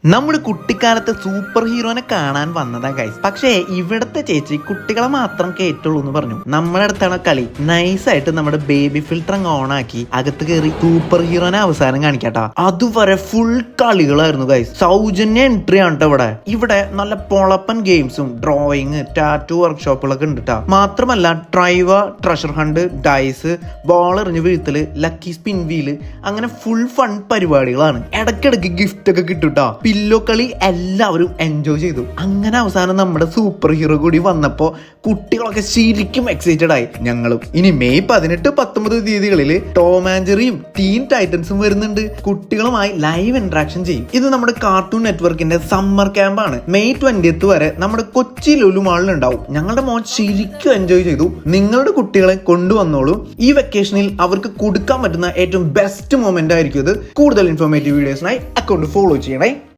നമ്മുടെ കുട്ടിക്കാലത്തെ സൂപ്പർ ഹീറോനെ കാണാൻ വന്നതാ ഗൈസ്. പക്ഷേ ഇവിടത്തെ ചേച്ചി കുട്ടികളെ മാത്രം കേറ്റുള്ളൂ എന്ന് പറഞ്ഞു. നമ്മുടെ അടുത്താണ് കളി. നൈസായിട്ട് നമ്മുടെ ബേബി ഫിൽറ്റർ അങ്ങ് ഓൺ ആക്കി അകത്ത് കയറി സൂപ്പർ ഹീറോനെ അവസാനം കാണിക്കാട്ടാ. അതുവരെ ഫുൾ കളികളായിരുന്നു ഗൈസ്. സൗജന്യ എൻട്രി ആണ് ഇവിടെ. ഇവിടെ നല്ല പൊളപ്പൻ ഗെയിംസും ഡ്രോയിങ് ടാറ്റു വർക്ക്ഷോപ്പുകളൊക്കെ ഉണ്ട് ട്ടാ. മാത്രമല്ല ട്രൈവ, ട്രഷർ ഹണ്ട്, ഡൈസ്, ബോൾ എറിഞ്ഞ് വീഴ്ത്തല്, ലക്കി സ്പിൻ വീല്, അങ്ങനെ ഫുൾ ഫൺ പരിപാടികളാണ്. ഇടയ്ക്കിടയ്ക്ക് ഗിഫ്റ്റ് ഒക്കെ കിട്ടും. പില്ലോ കളി എല്ലാവരും എൻജോയ് ചെയ്തു. അങ്ങനെ അവസാനം നമ്മുടെ സൂപ്പർ ഹീറോ കൂടി വന്നപ്പോ കുട്ടികളൊക്കെ ശരിക്കും എക്സൈറ്റഡ് ആയി. ഞങ്ങളും. ഇനി മെയ് 18, 19 തീയതികളിൽ ടോം ആൻഡ് ജെറിയും ടീൻ ടൈറ്റൻസും വരുന്നുണ്ട്. കുട്ടികളുമായി ലൈവ് ഇന്ററാക്ഷൻ ചെയ്യും. ഇത് നമ്മുടെ കാർട്ടൂൺ നെറ്റ്വർക്കിന്റെ സമ്മർ ക്യാമ്പ് ആണ്. മെയ് 20 വരെ നമ്മുടെ കൊച്ചി ലുലു മാളിൽ ഉണ്ടാവും. ഞങ്ങളുടെ മോൻ ശരിക്കും എൻജോയ് ചെയ്തു. നിങ്ങളുടെ കുട്ടികളെ കൊണ്ടുവന്നോളൂ. ഈ വെക്കേഷനിൽ അവർക്ക് കൊടുക്കാൻ പറ്റുന്ന ഏറ്റവും ബെസ്റ്റ് മൊമെന്റ് ആയിരിക്കും ഇത്. കൂടുതൽ ഇൻഫോർമേറ്റീവ് വീഡിയോസിനായി അക്കൗണ്ട് ഫോളോ ചെയ്യണേ.